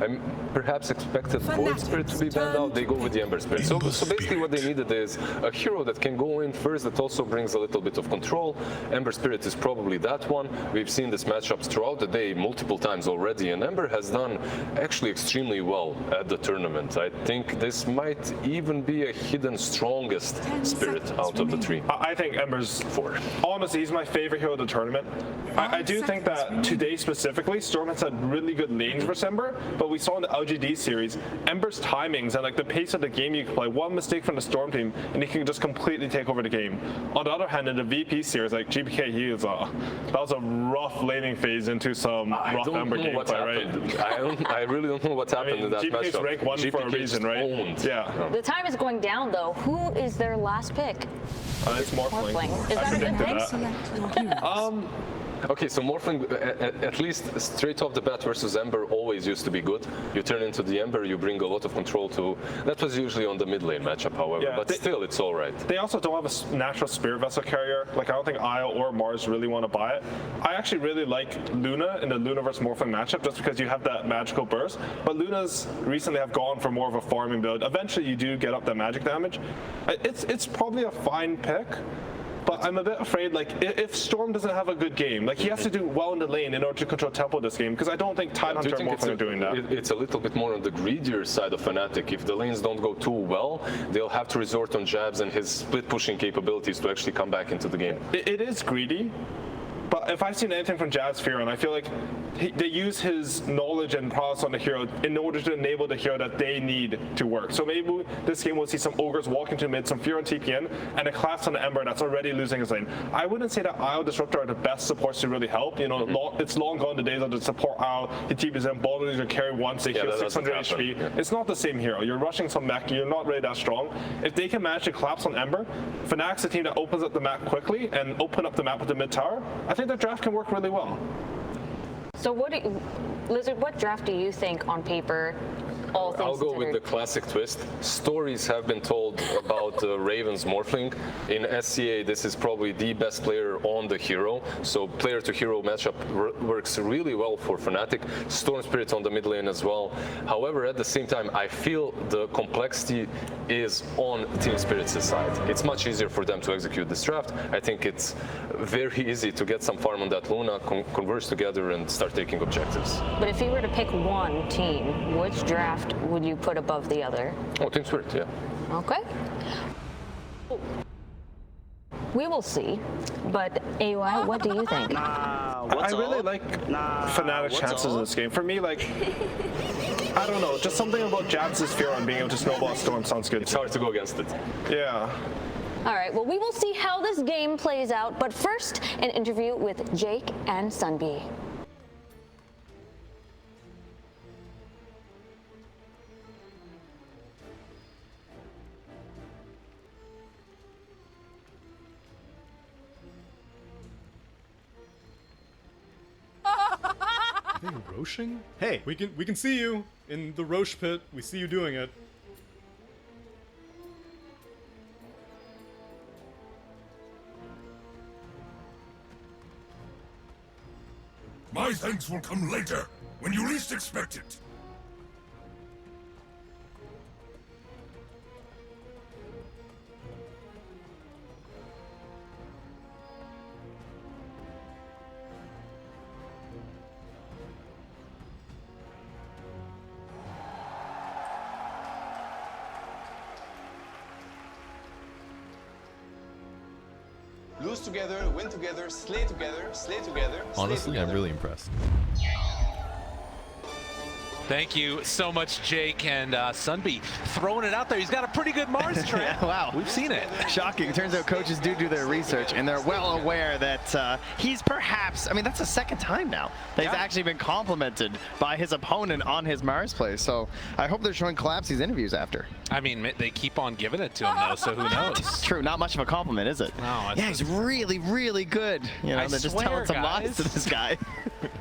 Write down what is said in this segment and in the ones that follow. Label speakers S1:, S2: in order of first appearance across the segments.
S1: I perhaps expected Void Spirit to be banned out. They go with the Ember Spirit. So basically what they needed is a hero that can go in first that also brings a little bit of control. Ember Spirit is probably that one. We've seen this matchups throughout the day multiple times already, and Ember has done actually extremely well at the tournament. I think this might even be a hidden strongest spirit out of the three.
S2: I think Ember's 4. Honestly, he's my favorite hero of the tournament. I do think that today specifically, Storm has had really good lanes versus Ember, but we saw in the LGD series, Ember's timings and like the pace of the game you can play, one mistake from the Storm team and he can just completely take over the game. On the other hand, in the VP series, like GPK, that was a rough laning phase into some rough Ember gameplay, right?
S1: I really don't know what's happened in that matchup.
S2: GPK's rank 1 for a reason, right?
S1: Owned.
S2: Yeah.
S3: The time is going down though. Who is their last pick?
S2: It's Morphling.
S3: Is that a good pick?
S1: Okay, so Morphling, at least straight off the bat versus Ember, always used to be good. You turn into the Ember, you bring a lot of control to... That was usually on the mid lane matchup, however,
S2: yeah,
S1: but still, it's all right.
S2: They also don't have a natural Spirit Vessel carrier. Like, I don't think Isle or Mars really want to buy it. I actually really like Luna in the Luna versus Morphling matchup, just because you have that magical burst. But Luna's recently have gone for more of a farming build. Eventually, you do get up that magic damage. It's probably a fine pick. But I'm a bit afraid, like, if Storm doesn't have a good game, like, he has to do well in the lane in order to control tempo this game, because I don't think Tidehunter and Morphling are doing that.
S1: It's a little bit more on the greedier side of Fnatic. If the lanes don't go too well, they'll have to resort on Jabs and his split pushing capabilities to actually come back into the game.
S2: It is greedy. But if I've seen anything from Jazz Fearon, I feel like they use his knowledge and prowess on the hero in order to enable the hero that they need to work. So maybe this game we'll see some Ogres walking to mid, some Fearon TPN, and a collapse on the Ember that's already losing his lane. I wouldn't say that Isle Disruptor are the best supports to really help. You know, it's long gone the days of the support Isle, he TPs in, ball leader carry once, they heal 600 HP. Yeah. It's not the same hero. You're rushing some mech, you're not really that strong. If they can manage to collapse on Ember, Fnatic's a team that opens up the map quickly and open up the map with the mid tower. I think the draft can work really well.
S3: So Lizard, what draft do you think on paper, all things
S1: I'll go
S3: considered?
S1: with the classic twist. Stories have been told about Raven's Morphling. In SCA, this is probably the best player on the hero. So player to hero matchup works really well for Fnatic. Storm Spirit on the mid lane as well. However, at the same time, I feel the complexity is on Team Spirit's side. It's much easier for them to execute this draft. I think it's very easy to get some farm on that Luna, converge together and start taking objectives.
S3: But if you were to pick one team, which draft would you put above the other?
S1: Oh, Team Spirit, yeah.
S3: Okay. We will see, but AUI, what do you think?
S2: I really like Fnatic's chances in this game. For me, like, I don't know, just something about Jabs' fear on being able to snowball Storm sounds good.
S1: It's hard to go against it.
S2: Yeah.
S3: All right, well, we will see how this game plays out, but first, an interview with Jake and Sunbee.
S4: Are they roshing? Hey, we can see you in the Roche pit. We see you doing it.
S5: My thanks will come later, when you least expect it.
S6: Lose together, win together, slay together, slay together.
S4: Honestly, I'm really impressed.
S7: Thank you so much, Jake, and Sunbee throwing it out there. He's got a pretty good Mars trend.
S8: Yeah, wow.
S7: We've seen it.
S8: Shocking. It turns out coaches do their research, and they're well aware that he's perhaps, I mean, that's the second time now that he's actually been complimented by his opponent on his Mars play. So I hope they're showing Collapse these interviews after.
S7: I mean, they keep on giving it to him, though, so who knows?
S8: It's true. Not much of a compliment, is it?
S7: No.
S8: Yeah, he's really, really good. You know, they're just telling some lies to this guy.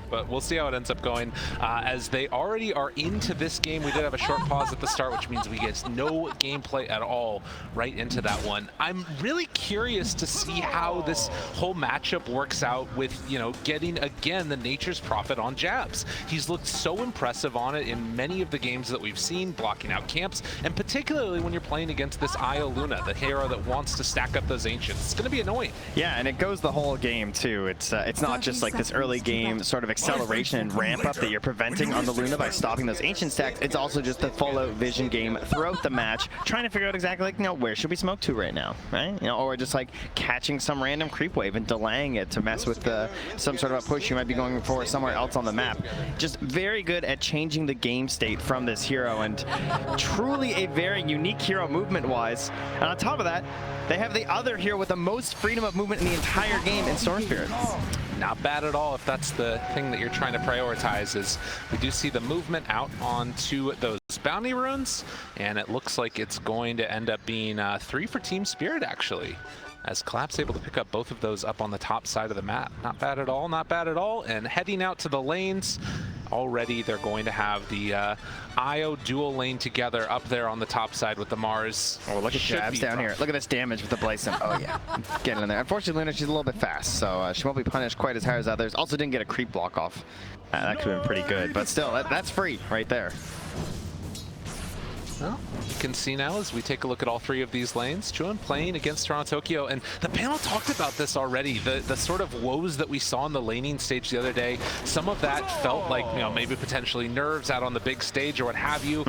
S7: But we'll see how it ends up going, as they already we are into this game. We did have a short pause at the start, which means we get no gameplay at all right into that one. I'm really curious to see how this whole matchup works out with, you know, getting, again, the Nature's Prophet on jabs. He's looked so impressive on it in many of the games that we've seen, blocking out camps, and particularly when you're playing against this Io Luna, the hero that wants to stack up those Ancients. It's going to be annoying.
S8: Yeah, and it goes the whole game, too. It's not just like this early game sort of acceleration and ramp up that you're preventing on the Luna by stopping those Ancient stacks. It's also just the full-out vision game throughout the match, trying to figure out exactly, like, you know, where should we smoke to right now, right? You know, or just like catching some random creep wave and delaying it to mess with some sort of a push you might be going for somewhere else on the map. Just very good at changing the game state from this hero, and truly a very unique hero movement-wise. And on top of that, they have the other hero with the most freedom of movement in the entire game in Storm Spirit.
S7: Not bad at all if that's the thing that you're trying to prioritize. Is we do see the movement out onto those bounty runes, and it looks like it's going to end up being 3 for Team Spirit, actually, as Collapse able to pick up both of those up on the top side of the map. Not bad at all, not bad at all. And heading out to the lanes, already they're going to have the Io dual lane together up there on the top side with the Mars.
S8: Oh, look at jabs down here. Look at this damage with the Blyson. Oh, yeah. Getting in there. Unfortunately, Luna, she's a little bit fast, so she won't be punished quite as hard as others. Also didn't get a creep block off. That could have been pretty good, but still, that's free right there.
S7: Well, you can see now as we take a look at all 3 of these lanes, Chuan playing against Toronto Tokyo, and the panel talked about this already, the sort of woes that we saw in the laning stage the other day. Some of that felt like, you know, maybe potentially nerves out on the big stage or what have you.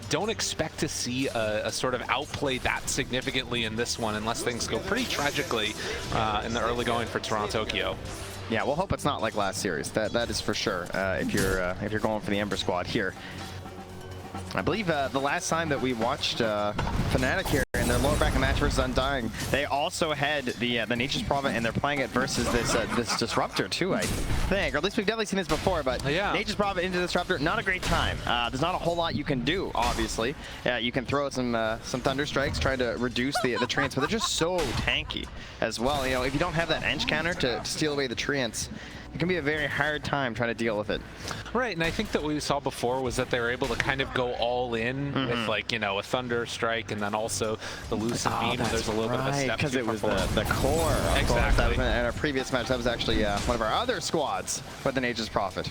S7: Don't expect to see a sort of outplay that significantly in this one unless things go pretty tragically in the early going for Toronto Tokyo.
S8: Yeah, we'll hope it's not like last series. That is for sure. If you're going for the Ember squad here. I believe the last time that we watched Fnatic here in their lower bracket match versus Undying, they also had the Nature's Prophet, and they're playing it versus this Disruptor too, I think. Or at least we've definitely seen this before, but
S7: yeah.
S8: Nature's Prophet into Disruptor, not a great time. There's not a whole lot you can do, obviously. You can throw some Thunder Strikes, trying to reduce the treants, but they're just so tanky as well. You know, if you don't have that Ench counter to steal away the treants, it can be a very hard time trying to deal with it.
S7: Right, and I think that what we saw before was that they were able to kind of go all in with, like, you know, a Thunder Strike and then also the Lucent Beam. There's a little bit of a step
S8: because it was the core.
S7: Exactly.
S8: That was in our previous match. That was actually one of our other squads with the Nature's Prophet.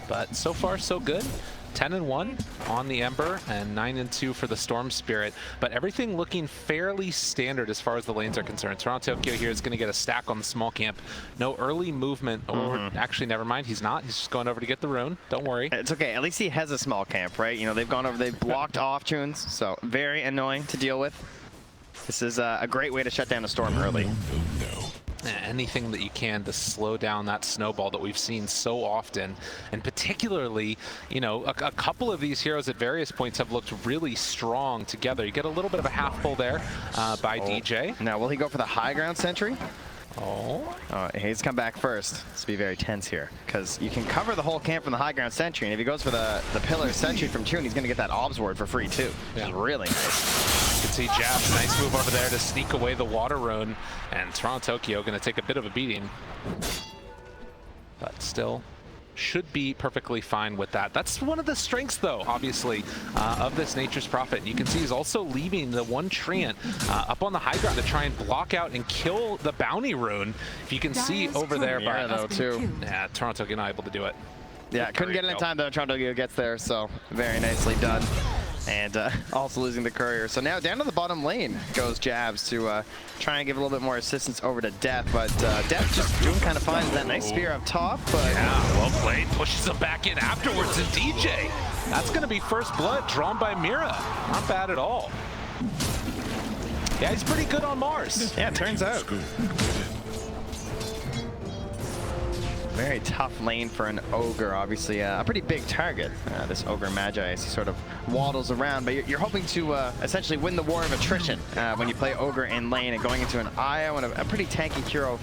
S7: But so far, so good. 10-1 on the Ember and 9-2 for the Storm Spirit, but everything looking fairly standard as far as the lanes are concerned. Toronto Tokyo here is going to get a stack on the small camp. No early movement, or actually, never mind, he's not. He's just going over to get the rune. Don't worry.
S8: It's okay. At least he has a small camp, right? You know, they've gone over, they've blocked off tunes, so very annoying to deal with. This is a great way to shut down a storm early.
S7: Anything that you can to slow down that snowball that we've seen so often, and particularly, you know, a couple of these heroes at various points have looked really strong together. You get a little bit of a half pull there by DJ.
S8: Now, will he go for the high ground sentry?
S7: Oh,
S8: he's come back first. Let's be very tense here, because you can cover the whole camp from the high ground sentry, and if he goes for the pillar sentry from Tune, he's going to get that Obs ward for free too, which is really nice.
S7: You can see Jabs, nice move over there to sneak away the water rune, and Toronto Tokyo going to take a bit of a beating, but still should be perfectly fine with that. That's one of the strengths, though, obviously, of this Nature's Prophet. You can see he's also leaving the one treant up on the high ground to try and block out and kill the bounty rune. If you can see over there by
S8: though, too.
S7: Yeah, Toronto not able to do it.
S8: Yeah, couldn't get it in time, though. Toronto gets there, so very nicely done. And also losing the courier. So now down to the bottom lane goes Jabs to try and give a little bit more assistance over to Death. But Death just doing kind of fine with that nice spear up top. But
S7: yeah, well played. Pushes him back in afterwards. And DJ, that's going to be first blood drawn by Mira. Not bad at all. Yeah, he's pretty good on Mars.
S8: Yeah, it turns out. Very tough lane for an Ogre, obviously a pretty big target, this Ogre Magi, as he sort of waddles around, but you're hoping to essentially win the war of attrition when you play Ogre in lane, and going into an Io and a pretty tanky hero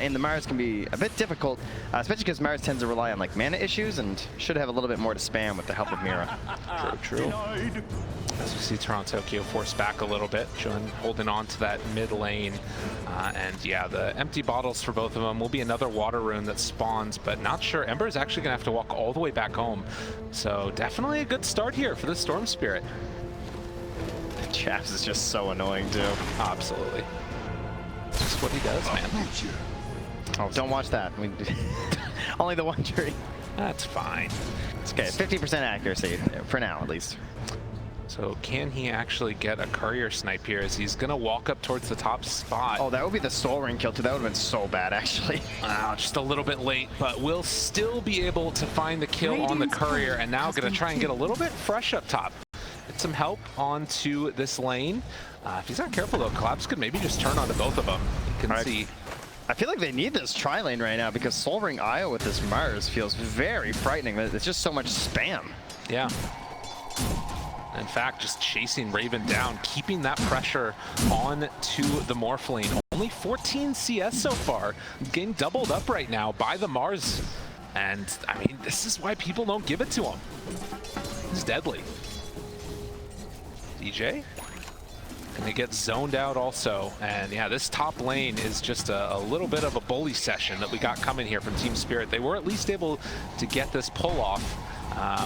S8: in the Mars can be a bit difficult, especially because Mars tends to rely on like mana issues and should have a little bit more to spam with the help of Mira.
S7: True. As we see Toronto Tokyo force back a little bit, holding on to that mid lane, and yeah, the empty bottles for both of them will be another water rune that spawns spawns, but not sure. Ember is actually going to have to walk all the way back home. So definitely a good start here for the Storm Spirit.
S8: Chaps is just so annoying too.
S7: Absolutely. Just what he does, man.
S8: Oh, don't watch that. Only the one tree.
S7: That's fine.
S8: It's okay. 50% accuracy for now, at least.
S7: So can he actually get a courier snipe here as he's going to walk up towards the top spot?
S8: Oh, that would be the Soul Ring kill too. That would have been so bad, actually.
S7: Wow, just a little bit late, but we'll still be able to find the kill on the courier, and now going to try and get a little bit fresh up top. Get some help onto this lane. If he's not careful though, Collapse could maybe just turn onto both of them. You can see.
S8: I feel like they need this tri-lane right now because Soul Ring IO with this Mars feels very frightening. It's just so much spam.
S7: Yeah. In fact, just chasing Raven down, keeping that pressure on to the Morphling. Only 14 CS so far. Getting doubled up right now by the Mars. And, I mean, this is why people don't give it to him. He's deadly. DJ? And they get zoned out also. And yeah, this top lane is just a little bit of a bully session that we got coming here from Team Spirit. They were at least able to get this pull off,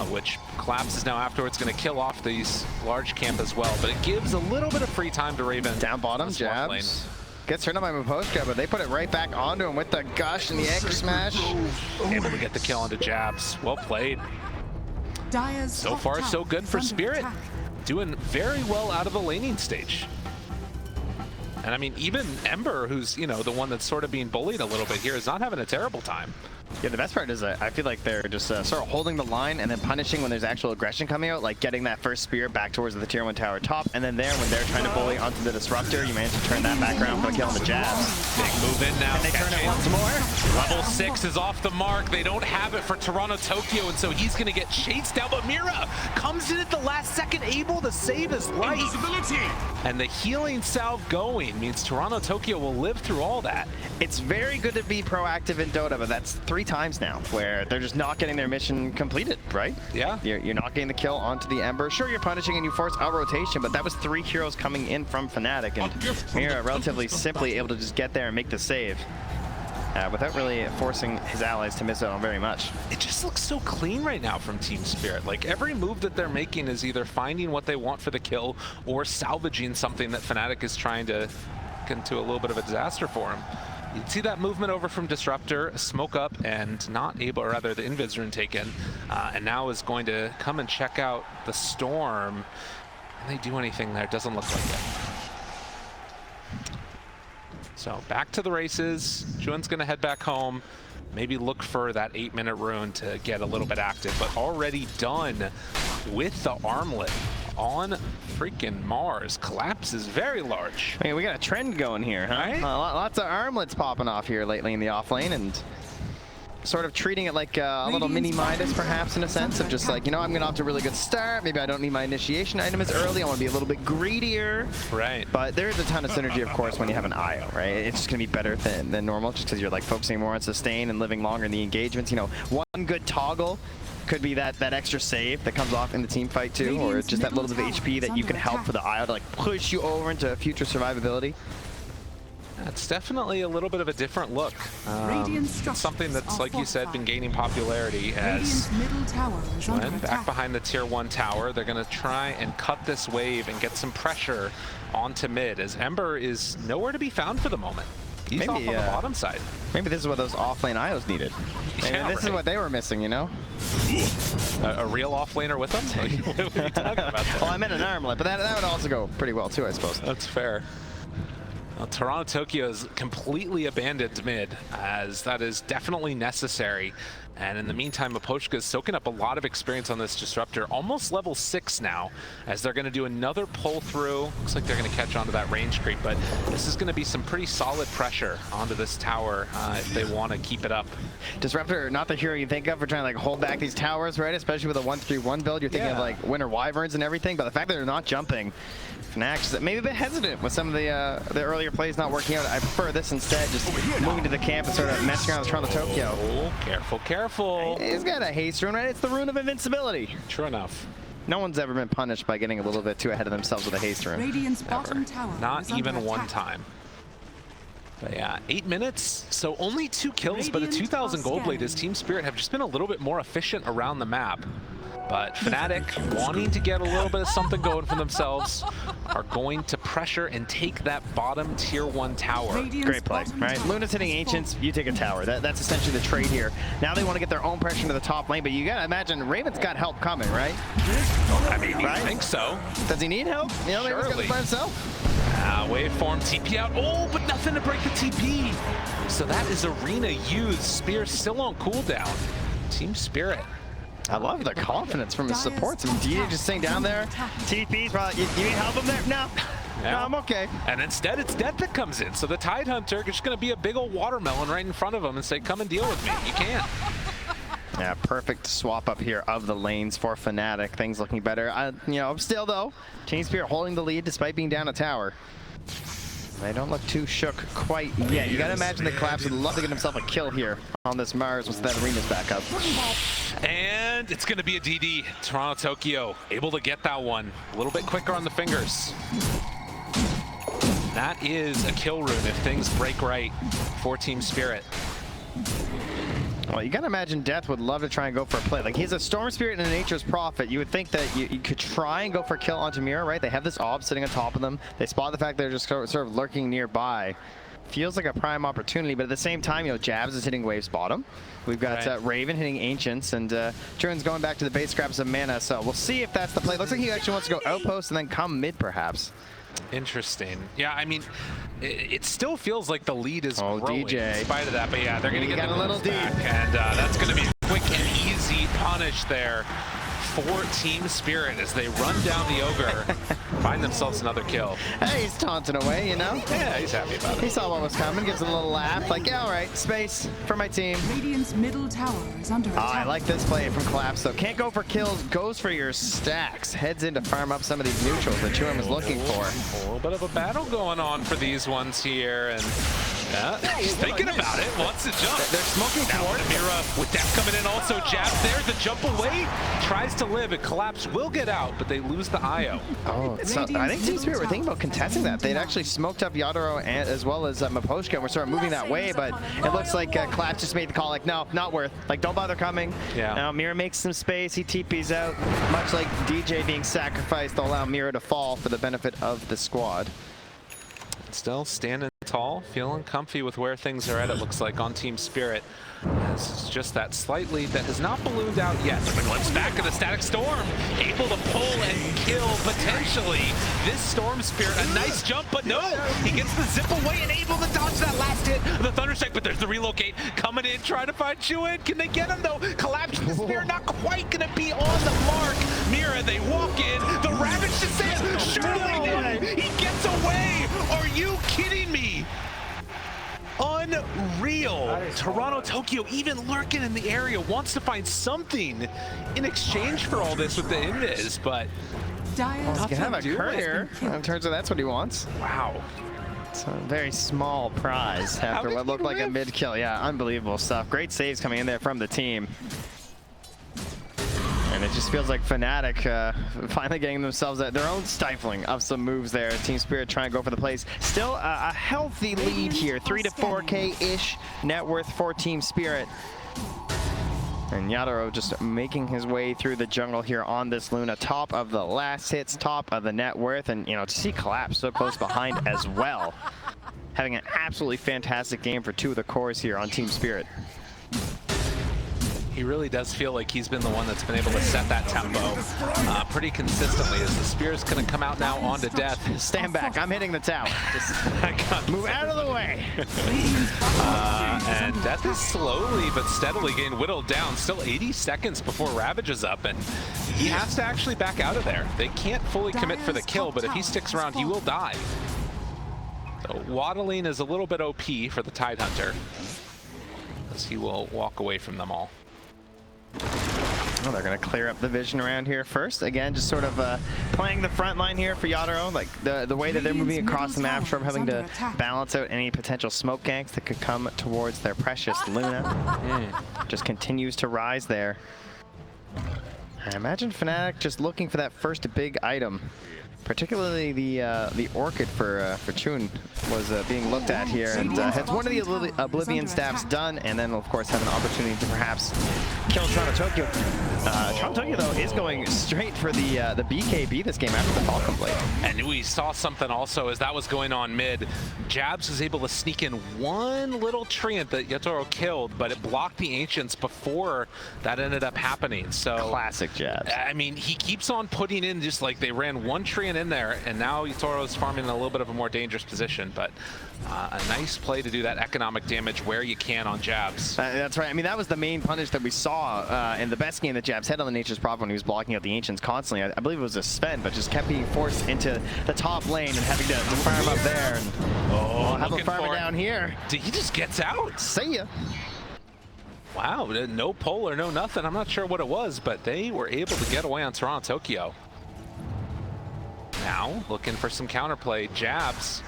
S7: which Collapse is now afterwards going to kill off these large camp as well. But it gives a little bit of free time to Raven.
S8: Down bottom, jabs. Gets turned up by Miposhka, but they put it right back onto him with the gush and the anchor smash.
S7: Able to get the kill onto jabs. Well played. So far, so good for Spirit. Doing very well out of the laning stage. And I mean, even Ember, who's, you know, the one that's sort of being bullied a little bit here, is not having a terrible time.
S8: Yeah, the best part is I feel like they're just sort of holding the line and then punishing when there's actual aggression coming out, like getting that first spear back towards the tier 1 tower top, and then there, when they're trying to bully onto the disruptor, you manage to turn that back around for a kill on the jabs.
S7: Big move in now.
S8: And they turn it once more.
S7: Level 6 is off the mark. They don't have it for Toronto Tokyo, and so he's going to get chased down. But Mira comes in at the last second, able to save his life. And the healing salve going means Toronto Tokyo will live through all that.
S8: It's very good to be proactive in Dota, but that's 3 times now where they're just not getting their mission completed, right?
S7: Yeah.
S8: You're not getting the kill onto the Ember. Sure, you're punishing and you force out rotation, but that was 3 heroes coming in from Fnatic, and Mira relatively simply able to just get there and make the save. Without really forcing his allies to miss out on very much.
S7: It just looks so clean right now from Team Spirit. Like, every move that they're making is either finding what they want for the kill or salvaging something that Fnatic is trying to get into a little bit of a disaster for him. You see that movement over from Disruptor, smoke up, and not able, or rather the Invis rune taken, and now is going to come and check out the Storm. Can they do anything there? Doesn't look like it. So back to the races. Juan's going to head back home. Maybe look for that 8-minute rune to get a little bit active, but already done with the armlet on freaking Mars. Collapse is very large.
S8: I mean, we got a trend going here, huh?
S7: Right?
S8: Lots of armlets popping off here lately in the off lane, and sort of treating it like a little mini Midas, perhaps, in a sense of just like, you know, I'm going to off to a really good start. Maybe I don't need my initiation item as early. I want to be a little bit greedier.
S7: Right.
S8: But there is a ton of synergy, of course, when you have an IO, right? It's just going to be better than normal just because you're like focusing more on sustain and living longer in the engagements. You know, one good toggle could be that extra save that comes off in the team fight too, or just that little bit of HP that you can help for the IO to like push you over into future survivability.
S7: It's definitely a little bit of a different look. Something that's, like you said, been gaining popularity as when back behind the tier 1 tower, they're going to try and cut this wave and get some pressure onto mid, as Ember is nowhere to be found for the moment. He's off on the bottom side.
S8: Maybe this is what those offlane IOs needed. Maybe this is what they were missing, you know?
S7: A real offlaner with them? What are you talking about there?
S8: Well, I meant an armlet, but that would also go pretty well too, I suppose.
S7: That's fair. Well, Toronto Tokyo is completely abandoned mid, as that is definitely necessary. And in the meantime, Miposhka is soaking up a lot of experience on this Disruptor, almost level 6 now, as they're going to do another pull through. Looks like they're going to catch onto that range creep, but this is going to be some pretty solid pressure onto this tower if they want to keep it up.
S8: Disruptor, not the hero you think of for trying to like hold back these towers, right? Especially with a 1-3-1 build, you're thinking of like Winter Wyverns and everything, but the fact that they're not jumping, Fnatic maybe a bit hesitant with some of the earlier plays not working out. I prefer this instead, just moving to the camp and sort of messing around with Toronto Tokyo.
S7: Oh, careful, careful.
S8: He's got a haste rune, right? It's the rune of invincibility.
S7: True enough.
S8: No one's ever been punished by getting a little bit too ahead of themselves with a haste rune.
S9: Radiant's bottom tower
S7: Not even one time. But yeah, 8 minutes, so only 2 kills, but a 2,000 gold lead as Team Spirit have just been a little bit more efficient around the map. But Fnatic, wanting to get a little bit of something going for themselves, are going to pressure and take that bottom tier 1 tower.
S8: Great play, right? Luna's hitting Ancients, you take a tower. That's essentially the trade here. Now they want to get their own pressure into the top lane, but you gotta imagine Raven's got help coming, right?
S7: I mean, I think so.
S8: Does he need help? You know, he's got it by himself.
S7: Waveform, TP out. Oh, but nothing to break the TP. So that is Arena used. Spear still on cooldown. Team Spirit.
S8: I love the confidence from the supports. I mean, DJ just sitting down there. TP's probably, you need help him there? No.
S7: Yeah.
S8: No, I'm okay.
S7: And instead, it's Death that comes in. So the Tidehunter is just going to be a big old watermelon right in front of him and say, come and deal with me. You can't.
S8: Yeah, perfect swap up here of the lanes for Fnatic. Things looking better. You know, still though, Team Spirit holding the lead despite being down a tower. They don't look too shook quite yet. You gotta imagine that Collapse would love to get himself a kill here on this Mars once that arena's back up.
S7: And it's gonna be a DD. Toronto Tokyo able to get that one a little bit quicker on the fingers. That is a kill rune if things break right for Team Spirit.
S8: Well, you gotta imagine Death would love to try and go for a play. Like, he's a Storm Spirit and a Nature's Prophet. You would think that you could try and go for a kill onto Mira, right? They have this Ob sitting on top of them. They spot the fact they're just sort of lurking nearby. Feels like a prime opportunity, but at the same time, you know, Jabs is hitting Wave's bottom. We've got Raven hitting Ancients, and Jurin's going back to the base, grab some mana, so we'll see if that's the play. Looks like he actually wants to go outpost and then come mid, perhaps.
S7: Interesting. Yeah, I mean, it still feels like the lead is growing
S8: DJ.
S7: in spite of that, but yeah, they're going to get
S8: a little deep.
S7: back, and that's going to be a quick and easy punish there for Team Spirit as they run down the Ogre, find themselves another kill.
S8: Hey, he's taunting away, you know?
S7: Yeah, he's happy about it.
S8: He saw what was coming, gives a little laugh, like, yeah, all right, space for my team.
S9: Radiant's middle tower is under attack.
S8: I like this play from Collapse, though. Can't go for kills, goes for your stacks. Heads in to farm up some of these neutrals that Jurin was looking for.
S7: A little bit of a battle going on for these ones here, and he's thinking about it, wants to jump.
S8: They're smoking toward
S7: Mira with Death coming in, also Jabs there, the jump away, tries to live, and Collapse will get out, but they lose the IO.
S8: Oh, so I think Team Spirit were thinking about contesting that. They'd actually smoked up Yadoro as well as Maposhka, and we're sort of moving that way, but it looks like Collapse just made the call, like, no, not worth. Like, don't bother coming.
S7: Yeah.
S8: Now, Mira makes some space, he TP's out. Much like DJ being sacrificed, they'll allow Mira to fall for the benefit of the squad.
S7: Still standing tall, feeling comfy with where things are at, it looks like, on Team Spirit. This is just that slight lead that has not ballooned out yet. The glimpse back of the Static Storm, able to pull and kill, potentially, this Storm Spirit. A nice jump, but no! He gets the zip away and able to dodge that last hit of the Thunderstrike, but there's the relocate coming in, trying to find Juin. Can they get him, though? Collapse the Spear, not quite gonna be on the mark. Mira, they walk in, the Ravage descends, surely he gets away! Are you kidding me? Unreal. Toronto Tokyo even lurking in the area, wants to find something in exchange for all this with the invis, but
S8: He can have a courier. In terms of that's what he wants.
S7: wow.
S8: It's a very small prize after what looked like a mid kill. Yeah, unbelievable stuff. Great saves coming in there from the team. And it just feels like Fnatic finally getting themselves their own stifling of some moves there. Team Spirit trying to go for the plays. Still a healthy lead here, 3 to 4K-ish net worth for Team Spirit. And Yadoro just making his way through the jungle here on this Luna. Top of the last hits, top of the net worth, and you know, to see Collapse so close behind as well. Having an absolutely fantastic game for 2 of the cores here on Team Spirit.
S7: He really does feel like he's been the one that's been able to set that tempo pretty consistently as the Spear's going to come out now onto Death.
S8: Stand back, I'm hitting the tower. Just move out of the way.
S7: And Death is slowly but steadily getting whittled down. Still 80 seconds before Ravage is up, and he has to actually back out of there. They can't fully commit for the kill, but if he sticks around, he will die. So waddling is a little bit OP for the Tidehunter, as he will walk away from them all.
S8: Oh, they're going to clear up the vision around here first. Again, just sort of playing the front line here for Yadoro. Like the way that they're moving across the map, from having to balance out any potential smoke ganks that could come towards their precious Luna. Just continues to rise there. I imagine Fnatic just looking for that first big item. particularly the Orchid for Chun was being looked at here, and has one of the Oblivion staffs done, and then of course have an opportunity to perhaps kill Toronto Tokyo. Toronto Tokyo though is going straight for the BKB this game after the Falcon Blade.
S7: And we saw something also as that was going on mid. Jabs was able to sneak in one little treant that Yatoro killed, but it blocked the Ancients before that ended up happening. So
S8: classic Jabs.
S7: I mean, he keeps on putting in, just like they ran one treant in there, and now Yatoro's farming in a little bit of a more dangerous position, but a nice play to do that economic damage where you can on Jabs.
S8: That's right. I mean, that was the main punish that we saw in the best game that Jabs had on the Nature's Prophet when he was blocking out the Ancients constantly. I believe it was a Sven, but just kept being forced into the top lane and having to farm up there. And, have him farm down here.
S7: He just gets out.
S8: See ya.
S7: Wow, no pull or no nothing. I'm not sure what it was, but they were able to get away on Toronto Tokyo. Now, looking for some counterplay. Jabs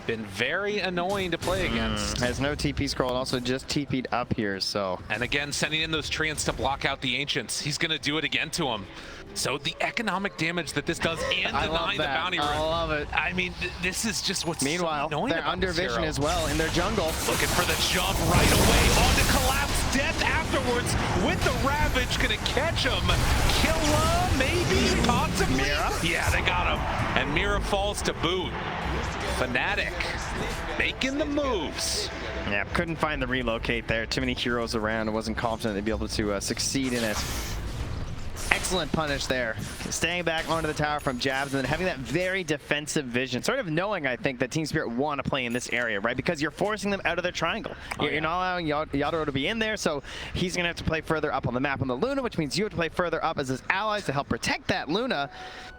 S7: been very annoying to play against.
S8: Has no TP scroll, and also just TP'd up here, so.
S7: And again, sending in those treants to block out the Ancients. He's going to do it again to him. So the economic damage that this does and denying the bounty run.
S8: I love it.
S7: I mean, this is just what's
S8: Meanwhile,
S7: so annoying
S8: they're
S7: about
S8: under vision as well in their jungle.
S7: Looking for the jump right away on the collapse. Death afterwards with the Ravage. Gonna catch him. Killa, maybe, possibly.
S8: Mira?
S7: Yeah, they got him. And Mira falls to boot. Fnatic making the moves.
S8: Yeah, couldn't find the relocate there. Too many heroes around. I wasn't confident they'd be able to succeed in it. Excellent punish there. Staying back onto the tower from Jabs and then having that very defensive vision. Sort of knowing, I think, that Team Spirit want to play in this area, right? Because you're forcing them out of their triangle. You're not allowing Yatoro to be in there, so he's going to have to play further up on the map on the Luna, which means you have to play further up as his allies to help protect that Luna.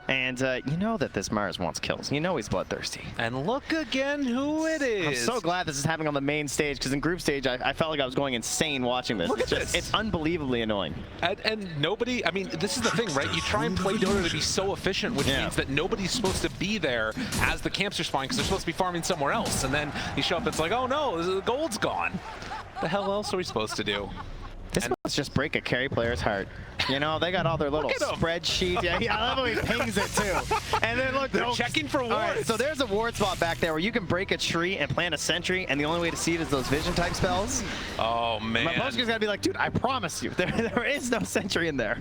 S8: And you know that this Mars wants kills. You know he's bloodthirsty.
S7: And look again who it is.
S8: I'm so glad this is happening on the main stage, because in group stage, I felt like I was going insane watching this.
S7: Look at this.
S8: It's unbelievably annoying.
S7: And nobody, I mean, this is the thing, right? You try and play Dota to be so efficient, which means that nobody's supposed to be there as the camps are spawning, because they're supposed to be farming somewhere else. And then you show up, it's like, oh no, the gold's gone. The hell else are we supposed to do?
S8: This must just break a carry player's heart. You know, they got all their little spreadsheets. Yeah, I love how he pings it too. And then look,
S7: they're checking for wards.
S8: Right, so there's a ward spot back there where you can break a tree and plant a sentry, and the only way to see it is those vision type spells.
S7: Oh man.
S8: My poster's gotta be like, dude, I promise you, there is no sentry in there.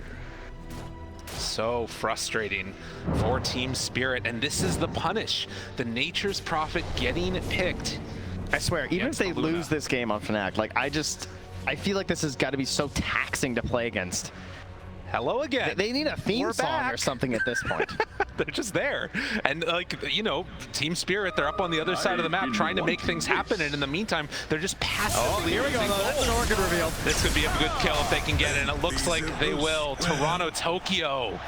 S7: So frustrating for Team Spirit, and this is the punish. The Nature's Prophet getting picked.
S8: I swear, even if they lose this game on Fnatic, like I feel like this has got to be so taxing to play against.
S7: Hello again.
S8: They need a theme song or something at this point.
S7: They're just there. And like, you know, Team Spirit, they're up on the other side of the map trying to make things happen. And in the meantime, they're just passively
S8: here we go. That's an Orchid reveal.
S7: This could be a good kill if they can get it. And it looks like they will. Toronto Tokyo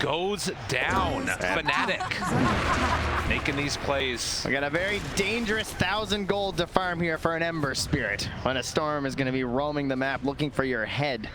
S7: goes down. Fnatic making these plays.
S8: We got a very dangerous 1,000 gold to farm here for an Ember Spirit when a Storm is going to be roaming the map looking for your head.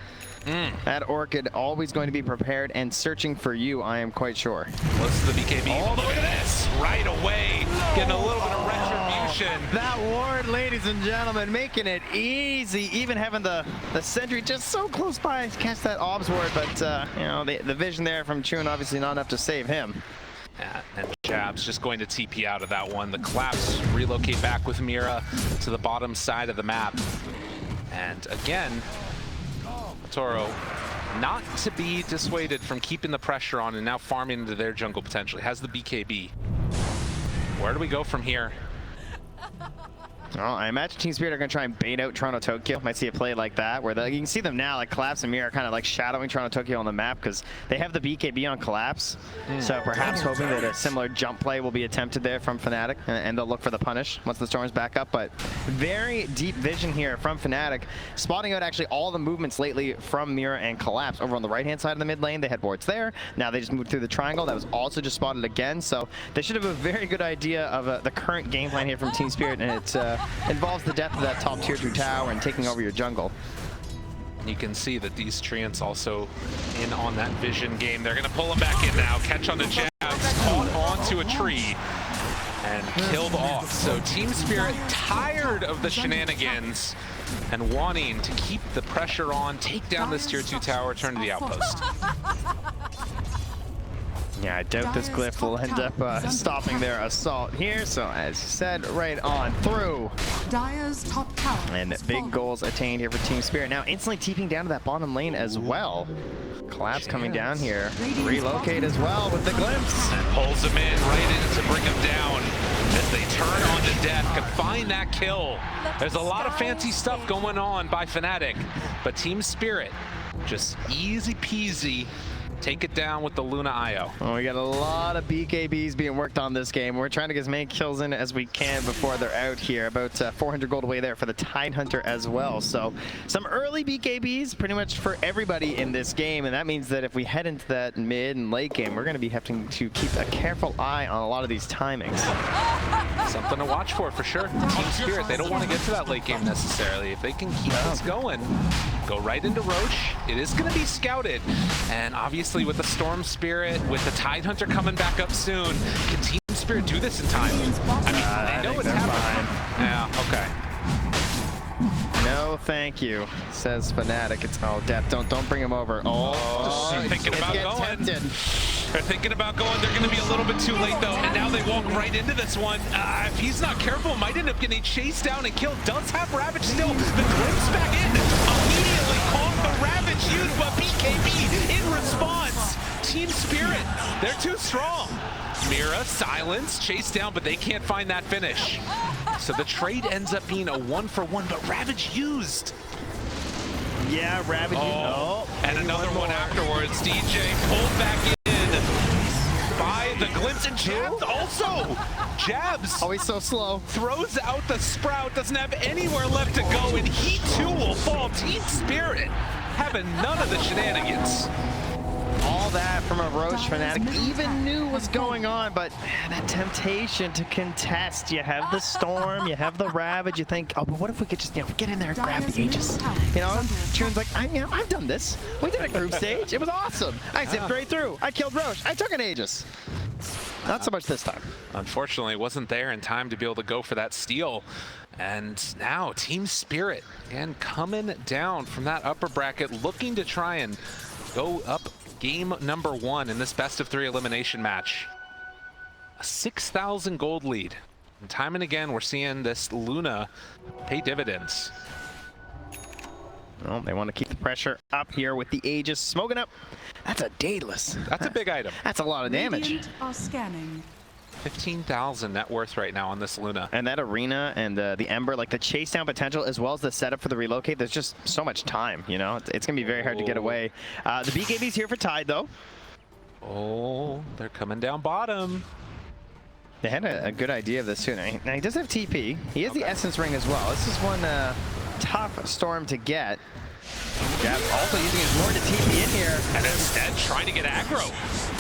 S8: That Orchid always going to be prepared and searching for you, I am quite sure.
S7: Close to the BKB. Oh, look at this! Right away, getting a little bit of retribution.
S8: That ward, ladies and gentlemen, making it easy. Even having the sentry just so close by to catch that Obs ward, but you know, the vision there from Chun obviously not enough to save him.
S7: Yeah, and Jabs just going to TP out of that one. The collapse relocate back with Mira to the bottom side of the map. And again, Toro not to be dissuaded from keeping the pressure on and now farming into their jungle potentially. Has the BKB. Where do we go from here?
S8: Well, I imagine Team Spirit are going to try and bait out Toronto Tokyo. Might see a play like that, where you can see them now, like Collapse and Mira, kind of like shadowing Toronto Tokyo on the map because they have the BKB on Collapse. So perhaps hoping that a similar jump play will be attempted there from Fnatic, and they'll look for the punish once the Storm's back up. But very deep vision here from Fnatic, spotting out actually all the movements lately from Mira and Collapse. Over on the right-hand side of the mid lane, they had wards there. Now they just moved through the triangle. That was also just spotted again. So they should have a very good idea of the current game plan here from Team Spirit, and it's involves the death of that top tier 2 tower and taking over your jungle.
S7: You can see that these treants also in on that vision game. They're going to pull him back in now. Catch on the Jabs, caught onto a tree, and killed off. So Team Spirit tired of the shenanigans and wanting to keep the pressure on, take down this tier 2 tower, turn to the outpost.
S8: Yeah, I doubt this glyph will end up stopping their assault here. So as you said, right on through.
S9: Dire's top tower
S8: And big goals attained here for Team Spirit. Now instantly TPing down to that bottom lane as well. Collapse coming down here. Relocate as well with the glimpse.
S7: And pulls him in right in to bring him down. As they turn on to death, can find that kill. There's a lot of fancy stuff going on by Fnatic, but Team Spirit just easy peasy take it down with the Luna IO.
S8: Well, we got a lot of BKBs being worked on this game. We're trying to get as many kills in as we can before they're out here. About 400 gold away there for the Tidehunter as well. So some early BKBs pretty much for everybody in this game. And that means that if we head into that mid and late game, we're going to be having to keep a careful eye on a lot of these timings.
S7: Something to watch for sure. Team Spirit, they don't want to get to that late game necessarily. If they can keep this going, go right into Roche. It is going to be scouted. And obviously with the Storm Spirit, with the Tidehunter coming back up soon, can Team Spirit do this in time? I mean, they know it's happening. Yeah, okay.
S8: No, thank you, says Fnatic. It's Death. Don't bring him over.
S7: They're thinking about going.
S8: Tempted.
S7: They're thinking about going. They're going to be a little bit too late though, and now they walk right into this one. If he's not careful, might end up getting chased down and killed. Does have Ravage still. The glimpse back in. Immediately caught the Ravage used by BKB in response. Team Spirit, they're too strong. Mira, silence, chased down, but they can't find that finish. So the trade ends up being a 1-for-1, but Ravage used.
S8: Yeah, Ravage.
S7: And another one afterwards. DJ pulled back in by the glimpse, and Jabs also. Jabs.
S8: Oh, he's so slow.
S7: Throws out the Sprout, doesn't have anywhere left to go, and he too will fall. Team Spirit having none of the shenanigans.
S8: All that from a Roche Fnatic even knew was going on, but that temptation to contest. You have the Storm, you have the Ravage, you think, oh, but what if we could just, get in there and grab the Aegis? Chuan's like, I've done this. We did a group stage. It was awesome. I zipped right through. I killed Roche. I took an Aegis. Not so much this time.
S7: Unfortunately, wasn't there in time to be able to go for that steal. And now Team Spirit, again, coming down from that upper bracket, looking to try and go up game number 1 in this best-of-3 elimination match. A 6,000 gold lead. And time and again, we're seeing this Luna pay dividends.
S8: Well, they want to keep the pressure up here with the Aegis smoking up. That's a Daedalus.
S7: That's a big item.
S8: That's a lot of damage.
S9: Radiant are scanning.
S7: 15,000 net worth right now on this Luna.
S8: And that arena and the Ember, like the chase down potential as well as the setup for the relocate, there's just so much time, It's going to be very hard to get away. The BKB's here for Tide, though.
S7: Oh, they're coming down bottom.
S8: They had a good idea of this too. Now he does have TP. He has the Essence Ring as well. This is one tough Storm to get. Jabs also using his Lord to TP in here.
S7: And instead trying to get aggro.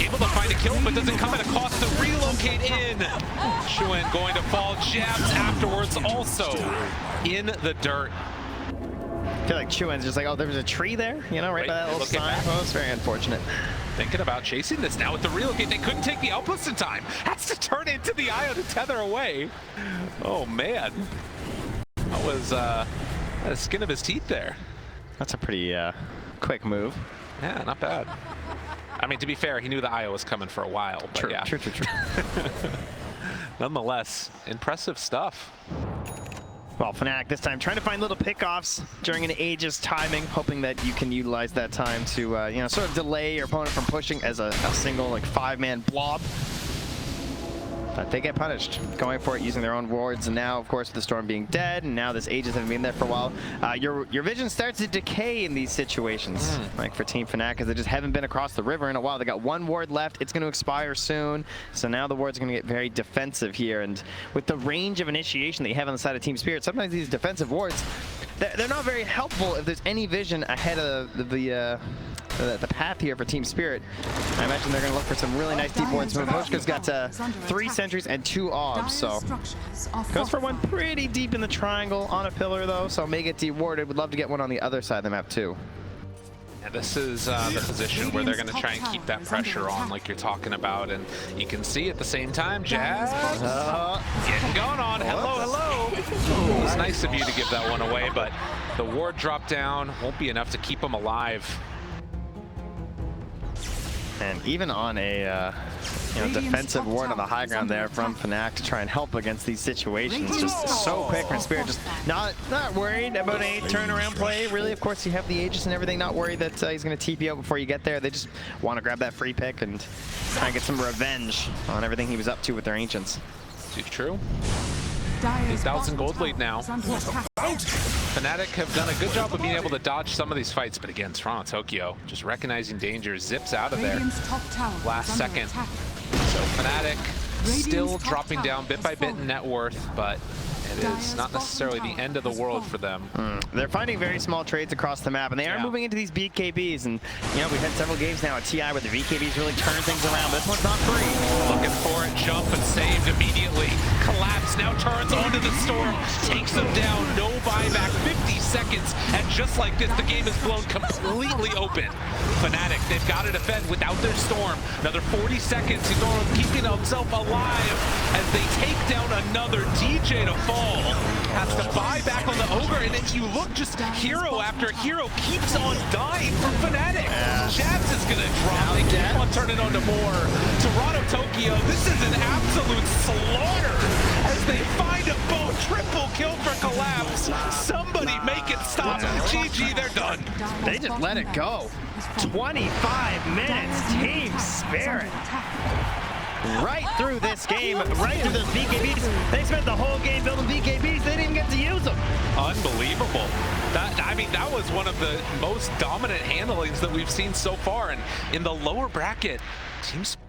S7: Able to find a kill, but doesn't come at a cost to relocate in. Chuan going to fall. Jabs afterwards also in the dirt.
S8: I feel like Chuan's just like, oh, there was a tree there, right by that little signpost. Very unfortunate.
S7: Thinking about chasing this now with the relocate. They couldn't take the outpost in time. Has to turn into the IO to tether away. Oh, man. That was the skin of his teeth there.
S8: That's a pretty quick move.
S7: Yeah, not bad. I mean, to be fair, he knew the IO was coming for a while. But
S8: True,
S7: yeah.
S8: true.
S7: Nonetheless, impressive stuff.
S8: Well, Fnatic this time trying to find little pickoffs during an Aegis timing, hoping that you can utilize that time to, sort of delay your opponent from pushing as a single, 5-man blob. But they get punished, going for it, using their own wards, and now, of course, with the Storm being dead, and now this Aegis having been there for a while, your vision starts to decay in these situations. Like for Team Fnatic, because they just haven't been across the river in a while. They got 1 ward left. It's going to expire soon, so now the ward's going to get very defensive here. And with the range of initiation that you have on the side of Team Spirit, sometimes these defensive wards, they're not very helpful if there's any vision ahead of the path here for Team Spirit. I imagine they're going to look for some really nice deep wards. Hoshka's got 3 sentries and 2 orbs, so goes for one pretty deep in the triangle on a pillar though, so may get dewarded. Would love to get one on the other side of the map too.
S7: Yeah, this is the position where they're going to try and keep that pressure on like you're talking about, and you can see at the same time, Jazz getting going on. Hello. It was nice of you to give that one away, but the ward drop down won't be enough to keep them alive.
S8: And even on a defensive ward on the high ground there from Fnatic to try and help against these situations. Just so quick from Spirit, just not worried about a turnaround play. Really, of course, you have the Aegis and everything, not worried that he's going to TP out before you get there. They just want to grab that free pick and try and get some revenge on everything he was up to with their Ancients.
S7: Too true. 8,000 gold lead now. Fnatic have done a good job of being able to dodge some of these fights, but again, Toronto Tokyo just recognizing danger, zips out of there last second. So Fnatic still dropping down bit by bit in net worth, but it is not necessarily the end of the world for them.
S8: They're finding very small trades across the map, and they are moving into these BKBs. And we've had several games now at TI where the BKBs really turn things around. But this one's not free.
S7: Looking for it, jump and saved immediately. Collapse now turns onto the storm, takes them down. No buyback, 50 seconds, and just like this, the game is blown completely open. Fnatic, they've got to defend without their storm. Another 40 seconds. He's going keeping himself alive as they take down another DJ to fall. Has to buy back on the Ogre, and if you look, just hero after hero keeps on dying from Fnatic. Jabs is gonna drop. They keep on turning on to more. Toronto Tokyo, this is an absolute slaughter as they find a bow. Triple kill for Collapse. Somebody make it stop. GG, they're done.
S8: They just let it go. 25 minutes, Team Spirit. Right through this game, right through those BKBs. They spent the whole game building BKBs. They didn't even get to use them.
S7: Unbelievable. That was one of the most dominant handlings that we've seen so far. And in the lower bracket, Team Spirit